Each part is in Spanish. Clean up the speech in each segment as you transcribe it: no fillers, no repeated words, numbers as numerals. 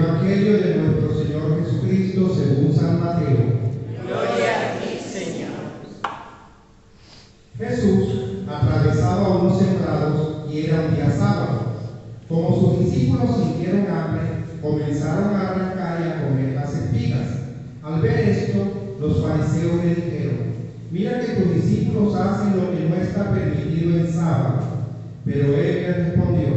Evangelio de nuestro Señor Jesucristo según San Mateo. Gloria a ti, Señor. Jesús atravesaba unos sembrados y era un día sábado. Como sus discípulos sintieron hambre, comenzaron a arrancar y a comer las espigas. Al ver esto, los fariseos le dijeron: mira que tus discípulos hacen lo que no está permitido en sábado. Pero él les respondió: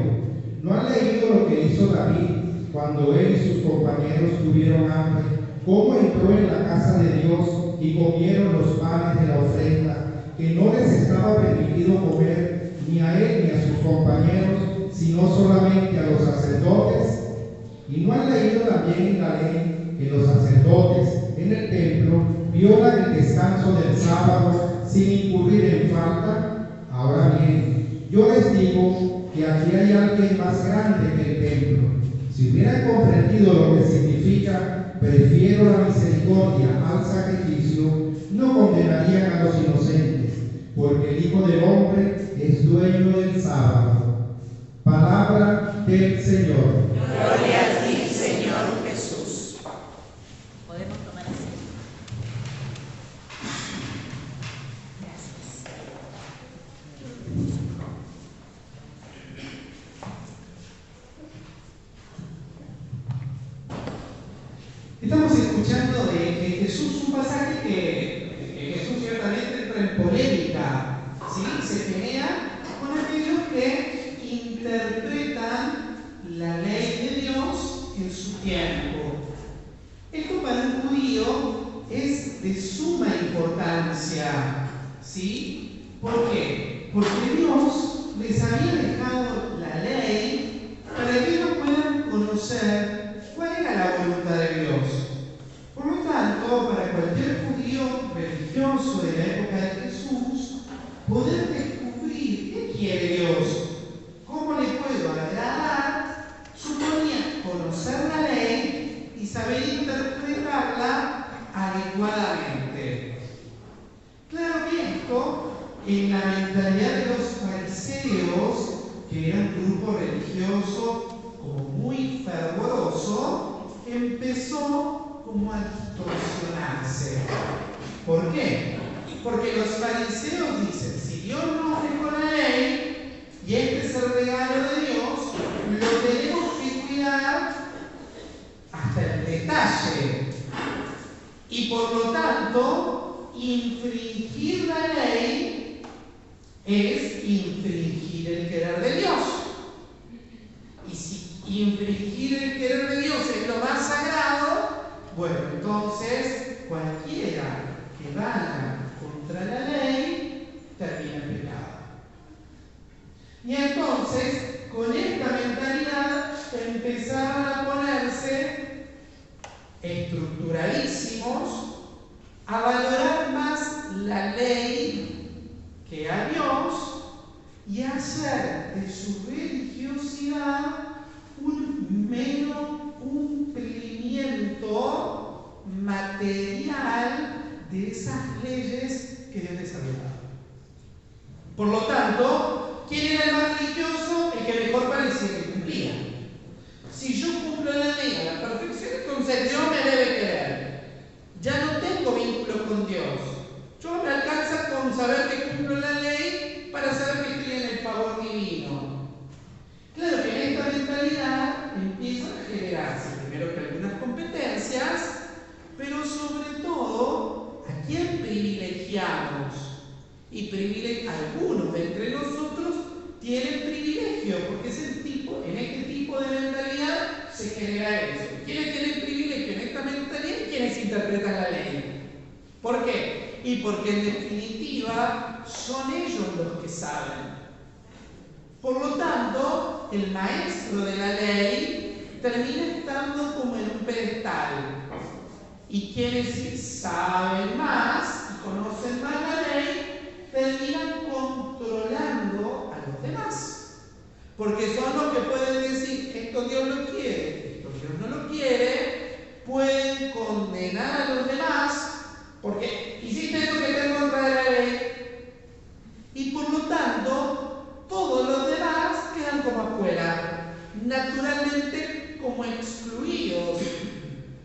¿no han leído lo que hizo David cuando él y sus compañeros tuvieron hambre? ¿Cómo entró en la casa de Dios y comieron los panes de la ofrenda, que no les estaba permitido comer ni a él ni a sus compañeros, sino solamente a los sacerdotes? ¿Y no han leído también en la ley que los sacerdotes en el templo violan el descanso del sábado sin incurrir en falta? Ahora bien, yo les digo que aquí hay alguien más grande que el templo. Si hubieran comprendido lo que significa prefiero la misericordia al sacrificio, no condenarían a los inocentes, porque el Hijo del Hombre es dueño del sábado. Palabra del Señor. Gloria a ti, Señor Jesús. Podemos tomar asiento. Gracias. Estamos escuchando de Jesús un pasaje que Jesús ciertamente entra en polémica, ¿sí? Se pelea con aquellos que interpretan la ley de Dios en su tiempo. Esto para un judío es de suma importancia, ¿sí? ¿Por qué? Porque Dios les había dejado la ley para que ellos puedan conocer cuál era la voluntad de Dios. Por lo tanto, para cualquier judío religioso de la época de Jesús, poder descubrir qué quiere Dios, cómo le puedo agradar, suponía conocer la ley y saber interpretarla adecuadamente. Claro que esto, en la mentalidad de los fariseos, que era un grupo religioso como muy fervoroso, empezó como a distorsionarse. ¿Por qué? Porque los fariseos dicen: si Dios nos dejó la ley y este es el regalo de Dios, lo tenemos que cuidar hasta el detalle. Y por lo tanto, infringir la ley es infringir el querer de Dios. Y si infringir el querer de Dios es lo más sagrado, bueno, entonces cualquiera que vaya contra la ley termina en pecado. Y entonces, con esta mentalidad, empezaron a ponerse estructuradísimos a valorar más la ley que a Dios y a hacer de su religiosidad un mero cumplimiento material de esas leyes que Dios les había dado. Por lo tanto, ¿quién era el más religioso? El que mejor parecía que cumplía. Si yo cumplo la ley a la perfección, entonces Dios me debe querer. Ya no tengo vínculo con Dios. Yo me alcanza con saber que cumplo la ley para saber que estoy en el favor divino. Claro que en esta mentalidad empiezan a generarse primero que algunas competencias, pero sobre todo a quién privilegiamos. Y algunos de entre nosotros tienen privilegio, porque en este tipo de mentalidad se genera eso. ¿Quiénes tienen privilegio en esta mentalidad y quiénes interpretan la ley? ¿Por qué? Y porque en definitiva son ellos los que saben. Por lo tanto, el maestro de la ley termina estando como en un pedestal. Y quienes saben más y conocen más la ley, terminan controlando a los demás. Porque son los que pueden decir: esto Dios lo quiere, esto Dios no lo quiere. Pueden condenar a los demás porque hiciste esto que está en contra de la ley. Y por lo tanto, todos los demás quedan como afuera, naturalmente como excluidos. excluidos,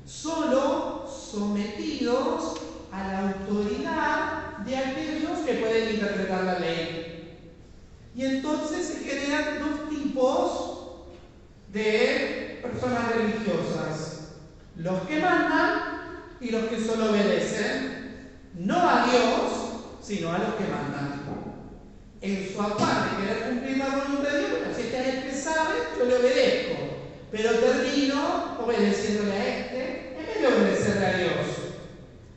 solo sometidos a la autoridad de aquellos que pueden interpretar la ley. Y entonces se generan dos tipos de personas religiosas: los que mandan y los que solo obedecen, no a Dios, sino a los que mandan. En su afán de querer cumplir la voluntad de Dios, bueno, si este es el que sabe, yo le obedezco, pero termino obedeciéndole a este en vez de obedecerle a Dios.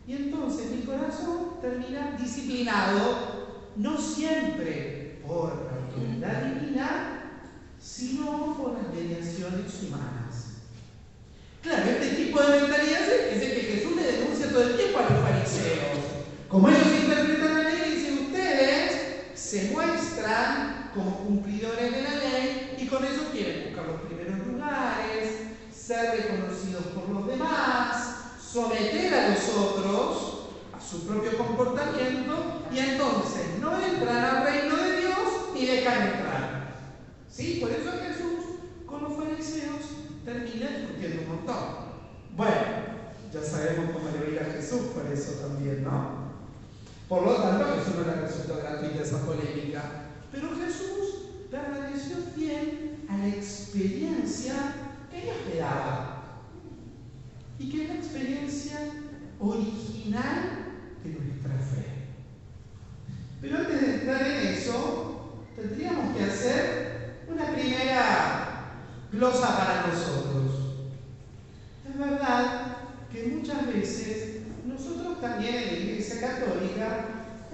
Y entonces mi corazón termina disciplinado, no siempre por la autoridad divina, sino por las mediaciones humanas. Claro, este tipo de mentalidad es el que Jesús le denuncia todo el tiempo a los fariseos. Como ellos interpretan la ley, dicen: ustedes se muestran como cumplidores de la ley y con eso quieren buscar los primeros lugares, ser reconocidos por los demás, someter a los otros a su propio comportamiento, y entonces no entran al reino de Dios ni dejan entrar. ¿Sí? Por eso Jesús con los fariseos termina discutiendo un montón. Bueno, ya sabemos cómo le va a ir a Jesús por eso también, ¿no? Por lo tanto, a Jesús no le resultó gratuita esa polémica. Pero Jesús permaneció fiel a la experiencia que Dios le daba. Y que es la experiencia original de nuestra fe. Pero antes de entrar en eso, tendríamos que hacer una primera glosa para nosotros. Es verdad que muchas veces nosotros también en la Iglesia Católica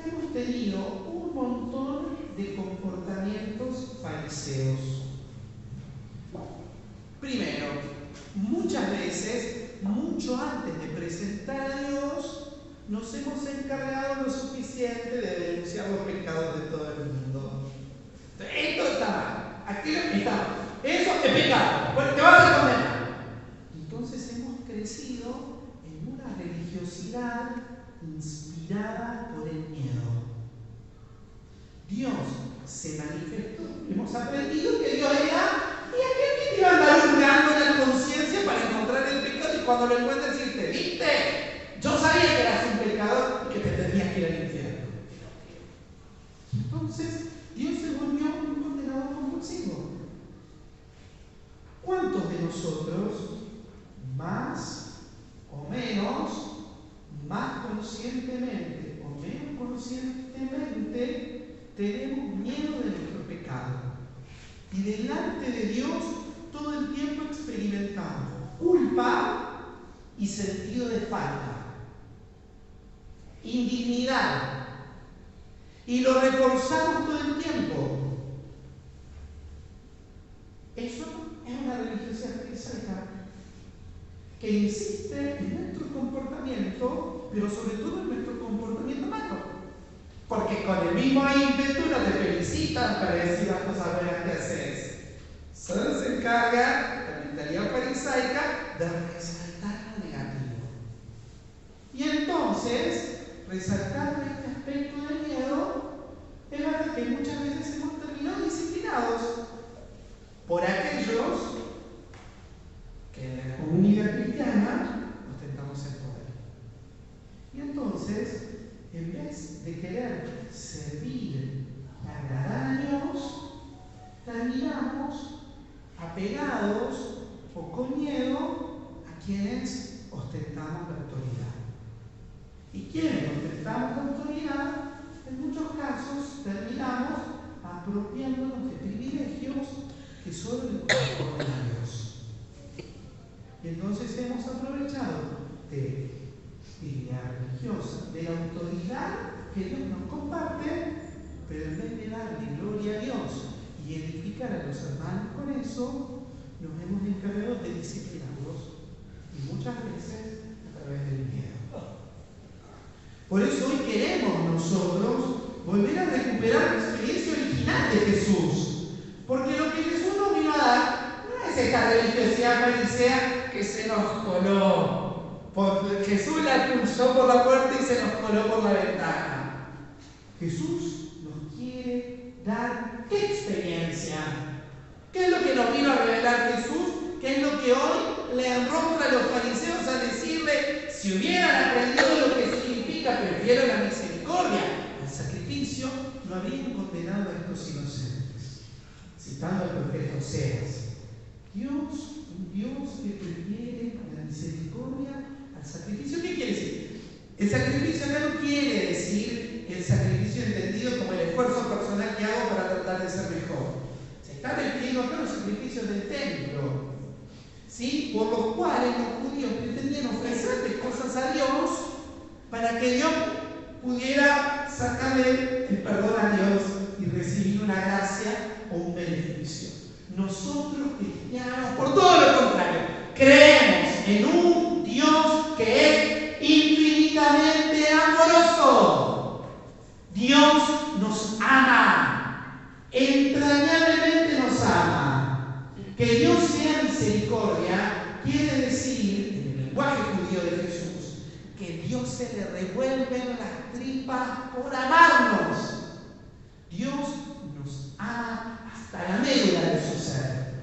hemos tenido un montón de comportamientos fariseos. Primero, muchas veces, mucho antes de presentar a Dios, nos hemos encargado lo suficiente de denunciar los pecados de todo el mundo. Esto está mal, aquello está mal, eso es pecado, bueno, te vas a condenar. Entonces hemos crecido en una religiosidad inspirada por el miedo. Dios se manifestó, hemos aprendido que Dios era y aquel que te iba a andar hurgando en la conciencia para encontrar el pecado, y cuando lo encuentres decirte: ¿viste? Yo sabía que eras un pecador y que te tenías que ir al infierno. Entonces Dios se volvió un condenador compulsivo. ¿Cuántos de nosotros, más o menos, más conscientemente o menos conscientemente, tenemos miedo de nuestro pecado? Y delante de Dios todo el tiempo experimentamos culpa y sentido de falta, indignidad, y lo reforzamos todo el tiempo. Eso es una religiosidad farisaica que insiste en nuestro comportamiento, pero sobre todo en nuestro comportamiento malo. Porque con el mismo ímpetu no te felicitan para decir las cosas buenas que haces. Solo se encarga la mentalidad farisaica de resaltar lo negativo. Y entonces, resaltando este aspecto del miedo, es verdad que muchas veces hemos terminado disciplinados por aquellos que en la comunidad cristiana ostentamos el poder. Y entonces, en vez de querer servir y agradar a Dios, terminamos apegados o con miedo a quienes ostentamos la autoridad. Y quienes ostentamos la autoridad, en muchos casos terminamos apropiándonos de privilegios que solo le corresponden a Dios. Y entonces hemos aprovechado de la religiosa, de la autoridad que Dios nos comparte, pero en vez de darle gloria a Dios y edificar a los hermanos con eso, nos hemos encargado de disciplinarlos, y muchas veces a través del miedo. Por eso hoy queremos nosotros volver a recuperar la experiencia original de Jesús, porque lo que Jesús nos vino a dar no es esta religiosidad farisea que se nos coló. Porque Jesús la cruzó por la puerta y se nos coló por la ventana. Jesús nos quiere dar ¿qué experiencia? ¿Qué es lo que nos vino a revelar Jesús? ¿Qué es lo que hoy en rostro a los fariseos al decirle, si hubieran aprendido lo que significa, prefiero la misericordia al sacrificio, no habrían condenado a estos inocentes. Citando al profeta Oseas, un Dios que prefiere la misericordia al sacrificio. ¿Qué quiere decir? El sacrificio acá no quiere decir el sacrificio entendido como el esfuerzo personal que hago para tratar de ser mejor. Se está refiriendo acá a los sacrificios del templo, ¿sí? Por los cuales los judíos pretendían ofrecerle cosas a Dios para que Dios pudiera sacarle el perdón a Dios y recibir una gracia o un beneficio. Nosotros cristianos, por todo lo contrario, creemos en un Dios que es infinitamente amoroso. Dios nos ama, entrañablemente nos ama. Que Dios sea misericordia quiere decir, en el lenguaje judío de Jesús, que Dios se le revuelven las tripas por amarnos. Dios nos ama hasta la médula de su ser.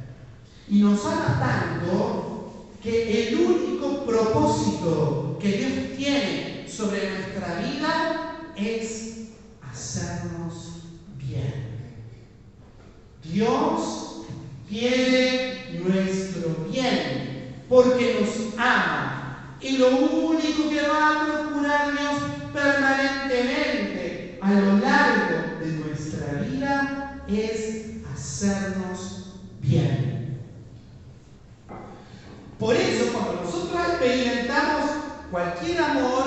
Y nos ama tanto que el único propósito que Dios tiene sobre nuestra vida es hacernos bien. Dios quiere nuestro bien porque nos ama. Y lo único que va a procurar Dios permanentemente a lo largo de nuestra vida es hacernos bien. Por eso, cuando nosotros experimentamos cualquier amor,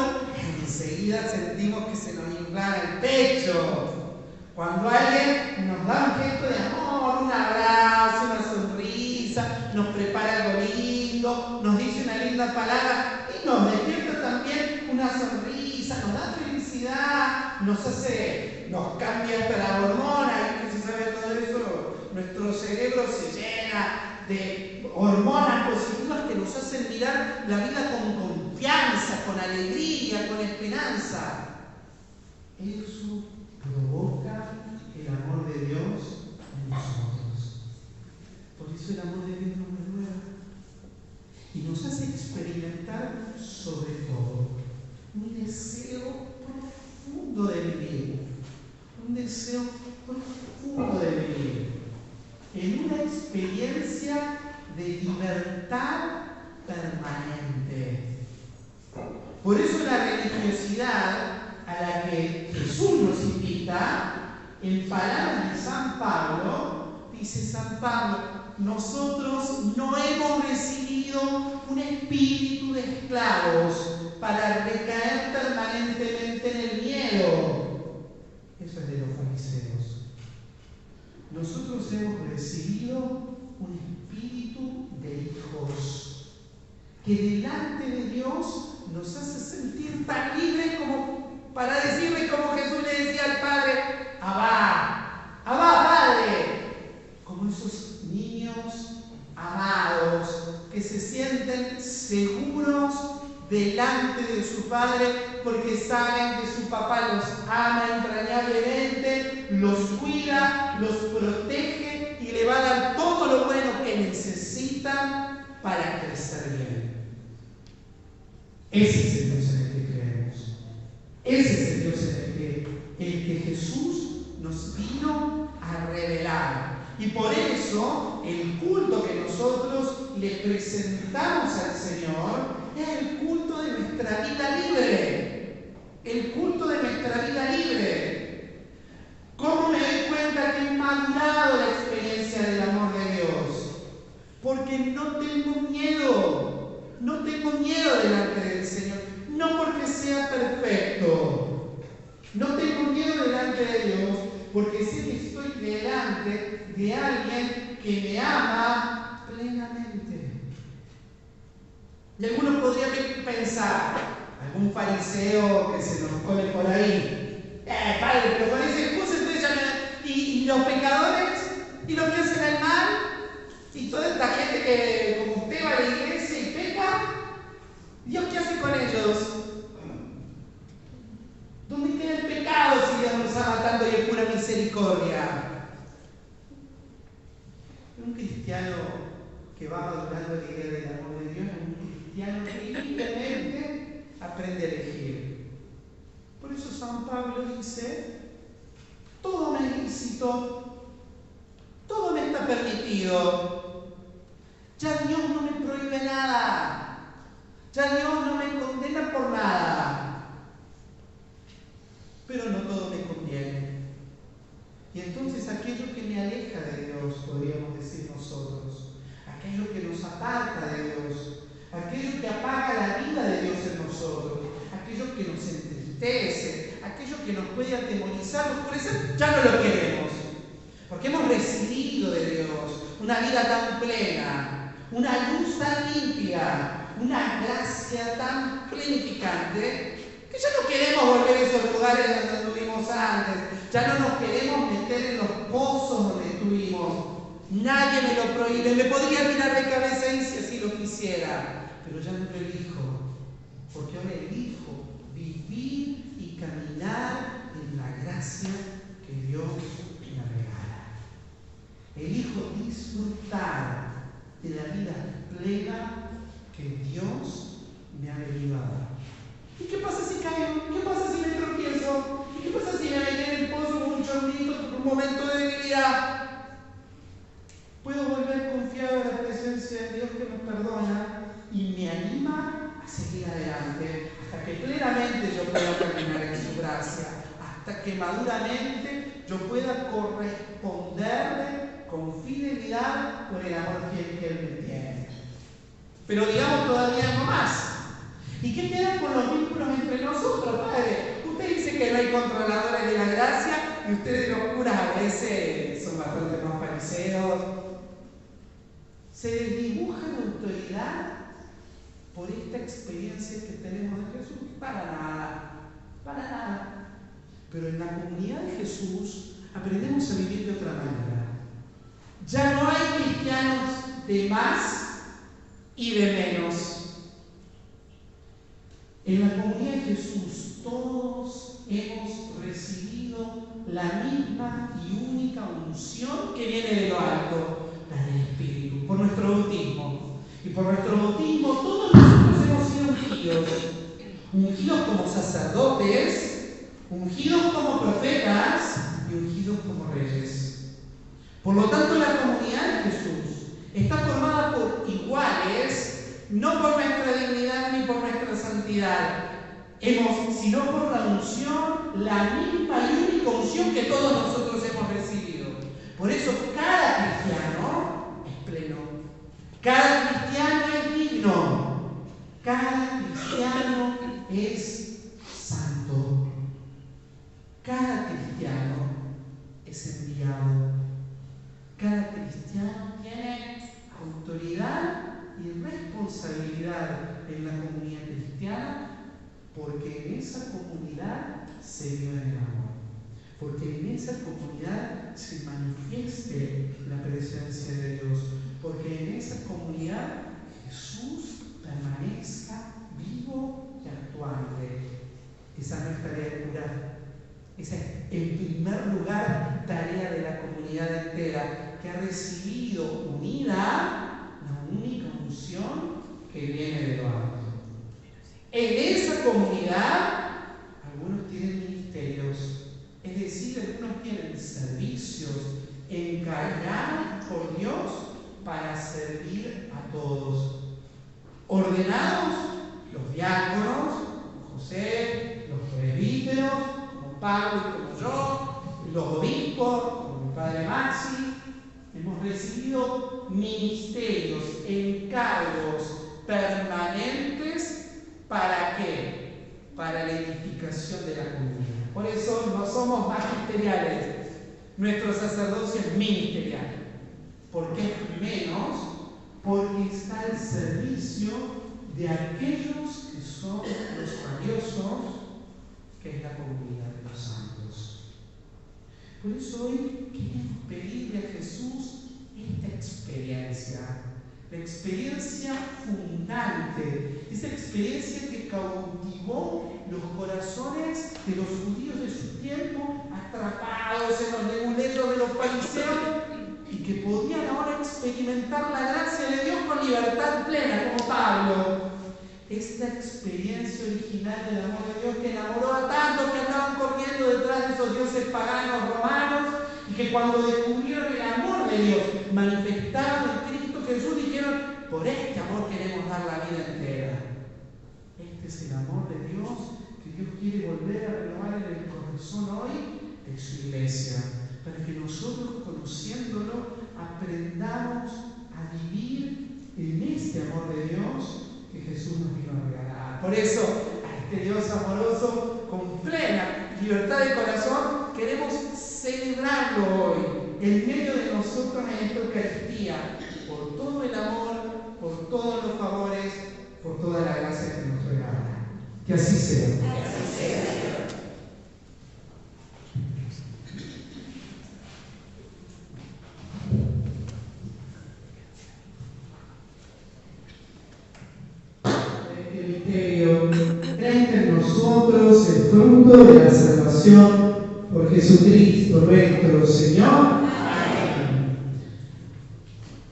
enseguida sentimos que se nos infla el pecho. Cuando alguien nos da un gesto de amor, un abrazo, una sonrisa, nos prepara algo lindo, nos dice una linda palabra y nos despierta también una sonrisa, nos da felicidad, nos cambia hasta la hormona, y que se sabe todo eso, nuestro cerebro se llena de hormonas positivas que nos hacen mirar la vida con confianza, con alegría, con esperanza. Eso provoca el amor de Dios en nosotros. Por eso el amor de Dios nos renueva y nos hace experimentar sobre todo un deseo profundo de vivir, un deseo profundo de vivir en una experiencia de libertad permanente. Por eso la religiosidad a la que Jesús nos invita, en palabras de San Pablo, dice San Pablo, nosotros no hemos recibido un espíritu de esclavos para recaer permanentemente en el miedo. Eso es de los fariseos. Nosotros hemos recibido un espíritu de hijos que delante de Dios nos hace sentir tan libres como para decirle como Jesús le decía al Padre, Abba, Abba Padre, como esos niños amados que se sienten seguros delante de su Padre porque saben que su papá los ama entrañablemente, los cuida, los protege y le va a dar todo lo bueno que necesitan para crecer bien. Ese es el Dios en el que creemos. Ese es el Dios en el que Jesús nos vino a revelar. Y por eso el culto que nosotros le presentamos al Señor es el culto de nuestra vida libre. El culto de nuestra vida libre. ¿Cómo me doy cuenta que he madurado la experiencia del amor de Dios? Porque no tengo miedo. No tengo miedo delante del Señor. No porque sea perfecto. No tengo miedo delante de Dios porque sé que estoy delante de alguien que me ama plenamente. Y algunos podrían pensar, algún fariseo que se nos come por ahí, padre, pero con ese excusa entonces ya no, y los pecadores, y los que hacen el mal, y toda esta gente que como usted va a la iglesia y peca, ¿Dios qué hace con ellos? ¿Dónde queda el pecado si Dios nos ama tanto y es pura misericordia? Un cristiano que va madurando la idea del amor de Dios dice, todo me es lícito, todo me está permitido. Ya Dios no me prohíbe nada, ya Dios no me condena por nada, pero no todo me conviene. Y entonces aquello que me aleja de Dios, podríamos decir nosotros, aquello que nos aparta de Dios, aquello que apaga la vida de Dios en nosotros, aquello que nos entristece, aquello que nos puede atemorizar, oscurecer, ya no lo queremos. Porque hemos recibido de Dios una vida tan plena, una luz tan limpia, una gracia tan plenificante, que ya no queremos volver a esos lugares donde estuvimos antes, ya no nos queremos meter en los pozos donde estuvimos. Nadie me lo prohíbe, me podría tirar de cabeza ahí si así lo quisiera, pero ya no lo elijo, porque ahora elijo vivir y caminar en la gracia que Dios me regala. Elijo disfrutar de la vida plena que Dios me ha venido a dar. ¿Y qué pasa si caigo? ¿Qué pasa si me tropiezo? ¿Y qué pasa si me metí en el pozo con un chorrito por un momento de debilidad? Puedo volver confiado en la presencia de Dios que nos perdona y me anima a seguir adelante hasta que plenamente yo pueda caminar en su gracia, hasta que maduramente yo pueda corresponderle con fidelidad por el amor que Él me tiene. Pero digamos todavía no más. ¿Y qué queda con los vínculos entre nosotros, Padre? Usted dice que no hay controladores de la gracia y ustedes los curas a veces son bastante más fariseos. ¿Se desdibuja la autoridad por esta experiencia que tenemos de Jesús? Para nada, para nada. Pero en la comunidad de Jesús aprendemos a vivir de otra manera. Ya no hay cristianos de más y de menos. En la comunidad de Jesús todos hemos recibido la misma y única unción que viene de lo alto, la del Espíritu, por nuestro bautismo. Y por nuestro bautismo todos nosotros hemos sido ungidos como sacerdotes, ungidos como profetas y ungidos como reyes. Por lo tanto, la comunidad de Jesús está formada por iguales, no por nuestra dignidad ni por nuestra santidad, sino por la unción, la misma y única unción que todos nosotros hemos recibido. Por eso cada cristiano es pleno, cada cristiano es digno, cada cristiano es santo, cada cristiano es enviado, cada cristiano tiene autoridad y responsabilidad en la comunidad cristiana, porque en esa comunidad se vive el amor, porque en esa comunidad se manifieste la presencia de Dios, porque en esa comunidad Jesús permanezca vivo y actuante. Esa no es tarea de curar, esa es en primer lugar tarea de la comunidad entera, que ha recibido unida la única unción que viene de lo alto. En esa comunidad, algunos tienen ministerios, es decir, algunos tienen servicios encargados por Dios para servir a todos. Ordenados los diáconos, como José, los presbíteros, como Pablo y como yo, los obispos, como mi padre Maxi. Hemos recibido ministerios, encargos permanentes. ¿Para qué? Para la edificación de la comunidad. Por eso no somos magisteriales. Nuestro sacerdocio es ministerial. ¿Por qué es menos? Porque está al servicio de aquellos que son los valiosos, que es la comunidad de los santos. Por eso hoy queremos pedirle a Jesús esta experiencia, la experiencia fundante, esa experiencia que cautivó los corazones de los judíos de su tiempo, atrapados en los leguleyos de los fariseos, y que podían ahora experimentar la gracia de Dios con libertad plena, como Pablo. esta experiencia original del amor de Dios que enamoró a tantos que andaban corriendo detrás de esos dioses paganos romanos y que cuando descubrieron el amor de Dios manifestado en Cristo Jesús dijeron: por este amor queremos dar la vida entera. Este es el amor de Dios que Dios quiere volver a renovar en el corazón hoy de su iglesia, para que nosotros, conociéndolo, aprendamos a vivir en este amor de Dios que Jesús nos vino a regalar. Por eso, a este Dios amoroso, con plena libertad de corazón, queremos celebrarlo hoy, en medio de nosotros en esta Eucaristía, por todo el amor, por todos los favores, por toda la gracia que nos regala. Que así sea. Que así sea, Señor. El misterio, crezca en nosotros el fruto de la salvación por Jesucristo nuestro Señor.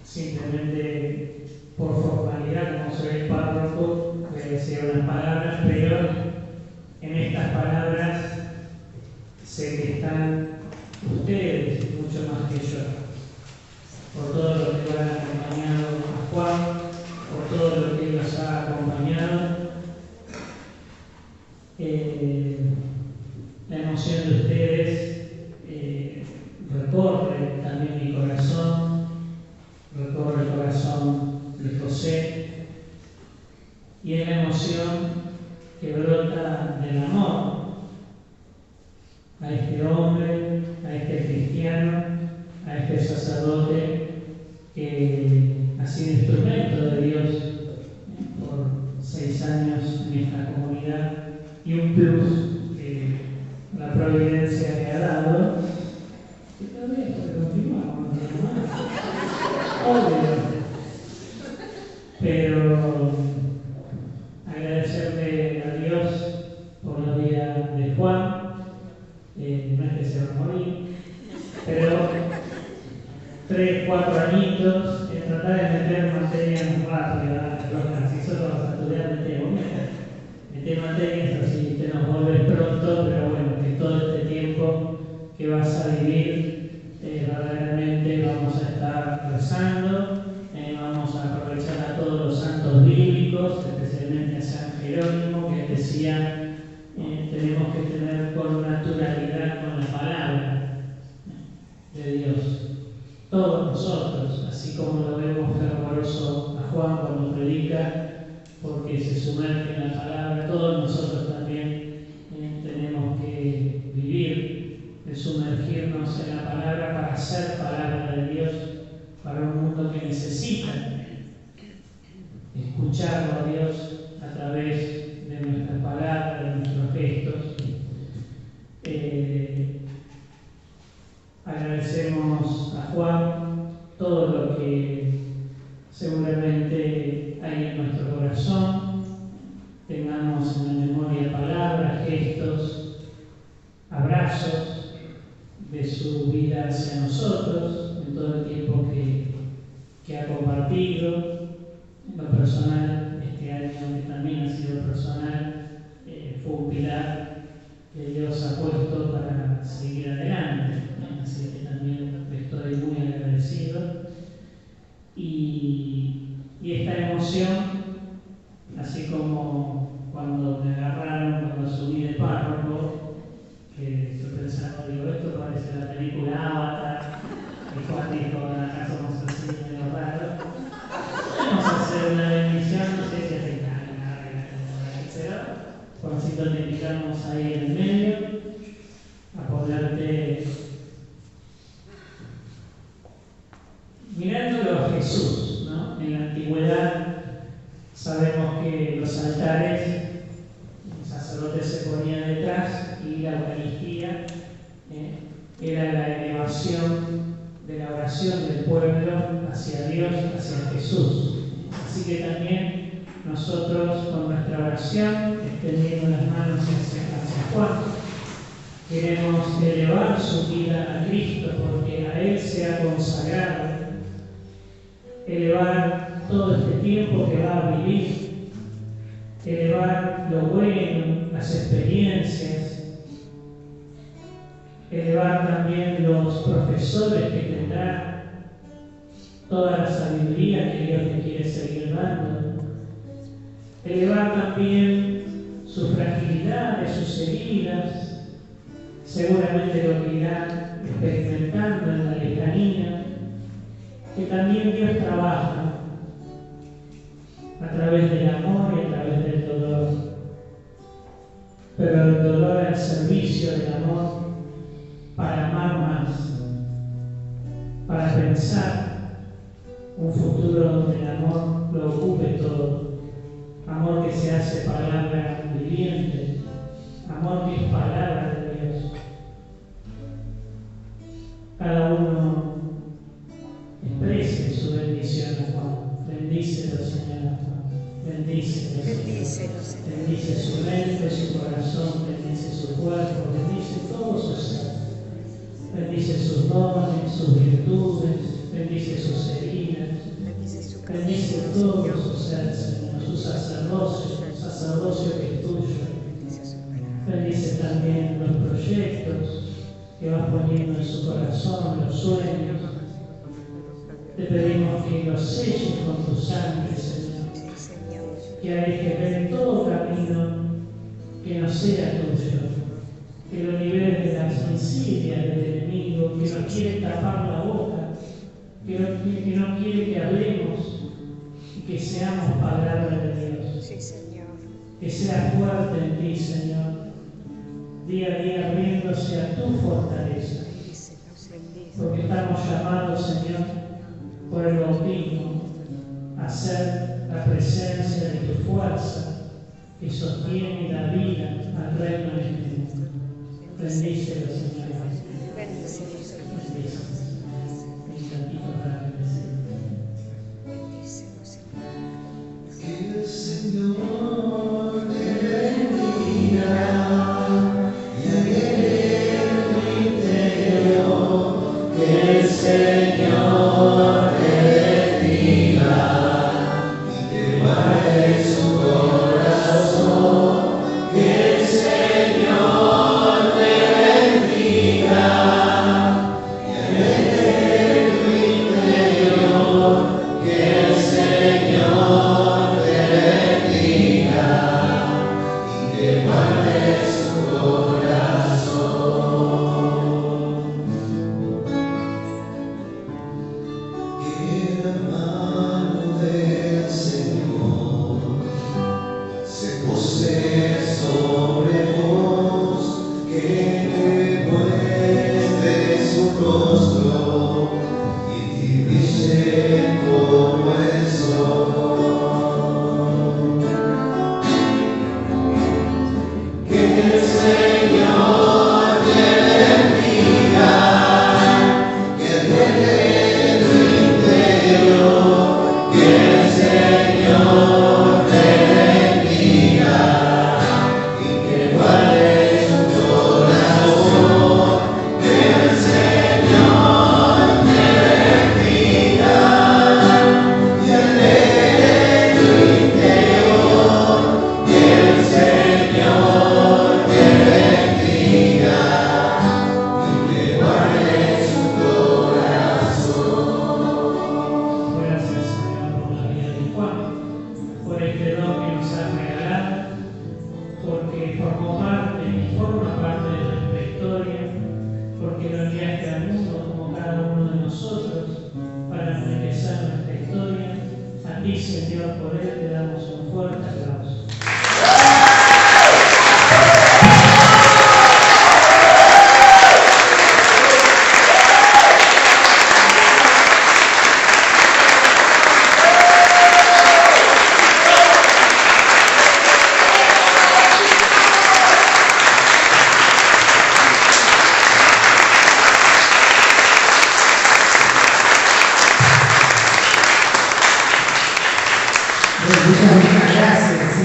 Simplemente por formalidad, como soy el párroco, voy a decir unas palabras, pero en estas palabras sé que están ustedes mucho más que yo, por todo lo que han acompañado a Juan, por todo lo que los ha acompañado. La emoción de ustedes recorre también mi corazón, recorre el corazón de José, y es la emoción que brota del amor a este hombre, a este cristiano, a este sacerdote que ha sido instrumento de Dios por 6 años en esta comunidad, y un plus que la providencia le ha dado. Que todavía puede continuar con obvio. Pero agradecerle a Dios por la vida de Juan. No es que se va a morir, pero 3, 4 añitos, tratar de meter materias rápidas, así solo vas a estudiar, meter materias, así te nos vuelves pronto, pero bueno, que todo este tiempo que vas a vivir, verdaderamente vamos a estar rezando, vamos a aprovechar a todos los santos bíblicos, especialmente a San Jerónimo, que decía, tenemos que tener con naturalidad con la palabra de Dios. Todos nosotros, así como lo vemos fervoroso a Juan cuando predica, porque se sumerge en la palabra, todos nosotros también tenemos que vivir, sumergirnos en la palabra para ser palabra de Dios, para un mundo que necesita escucharlo a Dios a través de nuestras palabras, de nuestros gestos. Agradecemos a Juan todo lo que seguramente hay en nuestro corazón. Tengamos en la memoria palabras, gestos, abrazos de su vida hacia nosotros, en todo el tiempo que ha compartido. En lo personal, este año que también ha sido personal, fue un pilar que Dios ha puesto para seguir adelante. Así que también estoy muy agradecido. Y esta emoción, así como cuando me agarraron, cuando asumí de párroco, que yo pensaba, digo, esto parece la película Avatar, y Juan dijo, acá somos así medio raros, vamos a hacer una bendición, no sé si hace nada, Juancito, te invitamos ahí en el medio a ponerte mirándolo a Jesús, ¿no? En la antigüedad sabemos que los altares, el sacerdote se ponía detrás y la Eucaristía era la elevación de la oración del pueblo hacia Dios, hacia Jesús. Así que también nosotros con nuestra oración, extendiendo las manos hacia Juan, queremos elevar su vida a Cristo porque a Él se ha consagrado, elevar todo este tiempo que va a vivir lo bueno, las experiencias, elevar también los profesores que tendrán, toda la sabiduría que Dios te quiere seguir dando, elevar también sus fragilidades, sus heridas, seguramente lo que irán experimentando en la lejanía, que también Dios trabaja a través del amor y a través del dolor, pero el dolor al servicio del amor para amar más, para pensar un futuro donde el amor lo ocupe todo, amor que se hace palabra viviente, amor que es palabra de Dios. Cada uno exprese su bendición a Juan. Bendícelo, Señor. Bendícelo, Señor. Bendice su mente, su corazón, bendice su cuerpo, bendice todo su ser. Bendice sus dones, sus virtudes, bendice sus heridas. Bendice todo su ser, Señor, su sacerdocio que es tuyo. Bendice también los proyectos que vas poniendo en su corazón, los sueños. Te pedimos que los selles con tu sangre, Señor. Que alejes de todo camino que no sea tuyo. Que lo liberes de las insidias del enemigo, que nos quiere tapar la boca, que no quiere que hablemos y que seamos palabra de Dios. Que sea fuerte en ti, Señor. Día a día abriéndose a tu fortaleza. Porque estamos llamados, Señor, por el bautismo, a ser la presencia de tu fuerza que sostiene y da vida al reino de este mundo. Bendícelo, Señor. Bendícelo. Un tantito para bendecir. Que el Señor te bendiga. Que el Señor te bendiga y te guarde su corazón. Que el Señor te bendiga y aleje tu interior. Que el Señor te bendiga y te guarde su corazón. Sobre vos, que te muestre su rostro y te brille como el sol. Que el Señor te bendiga, que te tu interior, que el Señor te bendiga.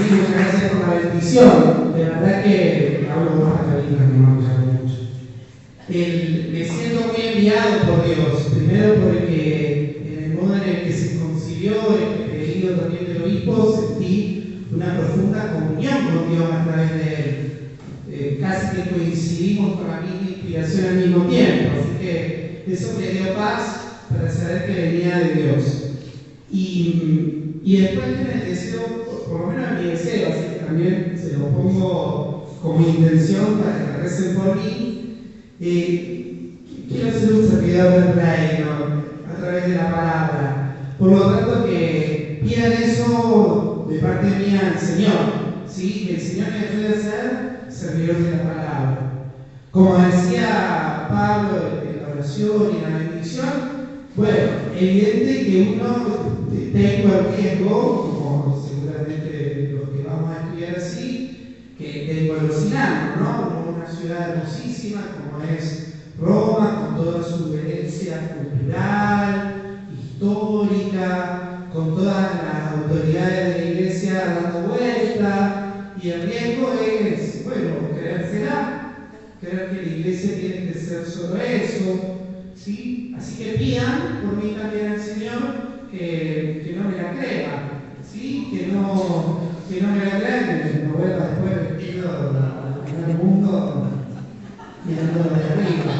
Muchas gracias por la bendición. De verdad que hablo más catalina, no me mucho. Me siento muy enviado por Dios. Primero porque en el modo en el que se concibió el pedido también del obispo sentí una profunda comunión comunión con Dios a través de él. Casi que coincidimos con la misma inspiración al mismo tiempo, así que eso me dio paz para saber que venía de Dios. Y después tiene el deseo, por lo menos mi deseo, así que también se lo pongo como intención para que recen por mí. Quiero ser un servidor del reino a través de la palabra. Por lo tanto, que pidan eso de parte mía al Señor, ¿sí? Que el Señor me ayude a ser servidor de la palabra. Como decía Pablo en la oración y la bendición, bueno, evidente que uno tengo el riesgo, como seguramente los que vamos a estudiar así, que tengo alucinando, ¿no? Una ciudad hermosísima como es Roma, con toda su herencia cultural, histórica, con todas las autoridades de la iglesia dando vuelta, y el riesgo es, bueno, creérsela, creer que la iglesia tiene que ser solo eso, ¿sí? Así que pidan por mí también al Señor que no me la crea, ¿sí? Que no me la crea, que no vuelva después vestido al mundo mirando desde arriba.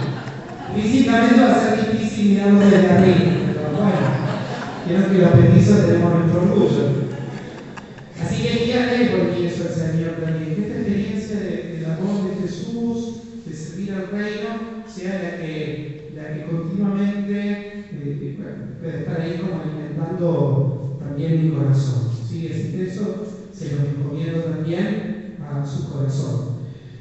Físicamente va a ser difícil mirarlo desde arriba, pero bueno, quiero que los petizos tenemos nuestro orgullo. Así que pídale por mí eso al Señor también, que esta experiencia del amor de Jesús, de servir al reino, sea la que continuamente puede estar ahí como alimentando también mi corazón. ¿Sí? Así que eso se lo encomiendo también a su corazón.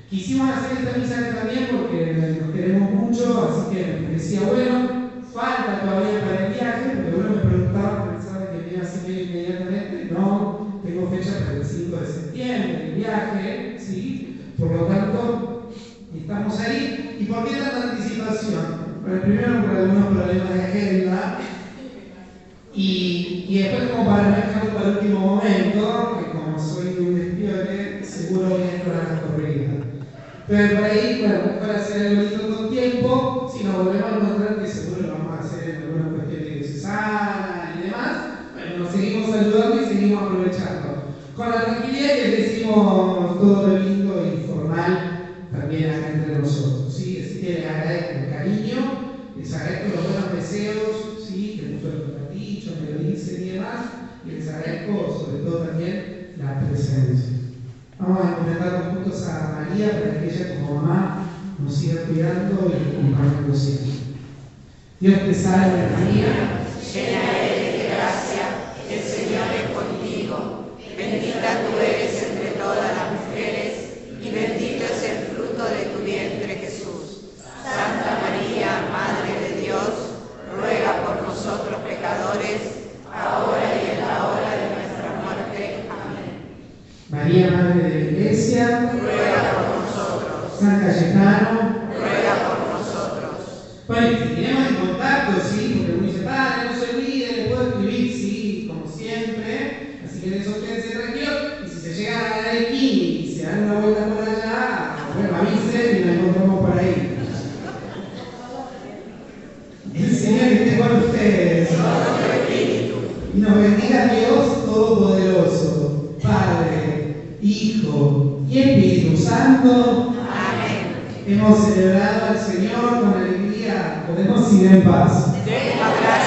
Quisimos hacer esta misa también porque nos queremos mucho, así que me decía, bueno, falta todavía para el viaje, porque uno me preguntaba, pensaba que me iba a hacer inmediatamente, no, tengo fecha para el 5 de septiembre, el viaje, ¿sí? Por lo tanto, estamos ahí. ¿Y por qué tanta anticipación? Bueno, primero por algunos problemas de agenda, y después como para no dejarlo para el último momento, que como soy un despiole, seguro voy a entrar a la corrida. Pero por ahí, bueno, para hacer algo lindo con tiempo, si nos volvemos a encontrar, que seguro lo vamos a hacer en alguna cuestión de diocesana y demás, bueno, nos seguimos saludando y seguimos aprovechando. Con la tranquilidad que decimos todo lo lindo y formal también acá entre nosotros, ¿sí? Así que les agradezco el cariño, les agradezco los buenos deseos, ¿sí? Que muchos de los dichos me lo dicen y demás, y les agradezco sobre todo también la presencia. Vamos a encomendarnos juntos a María para que ella como mamá nos siga cuidando y acompañando siempre. Dios te salve María, llena eres de gracia, el Señor es contigo. Bendita tú eres entre todas las mujeres y bendito es el fruto de tu vientre Jesús. Santa María, Madre de Dios, ruega por nosotros pecadores, ahora y en la hora de nuestra muerte. Amén. María, Madre de la Iglesia, ruega por nosotros. San Cayetano, ruega por nosotros. Bueno, seguiremos en contacto, sí, porque uno dice, padre, no se olvide, le puedo escribir, sí, como siempre, así que de eso quédense tranquilos, y si se llegan a ganar el Kini y se dan una vuelta por allá, bueno, avisen y nos encontramos por ahí. El Señor esté con ustedes. Y nos bendiga Dios Todopoderoso, Padre, Hijo y Espíritu Santo. Amén. Hemos celebrado al Señor con alegría, podemos ir en paz. Den la gracia.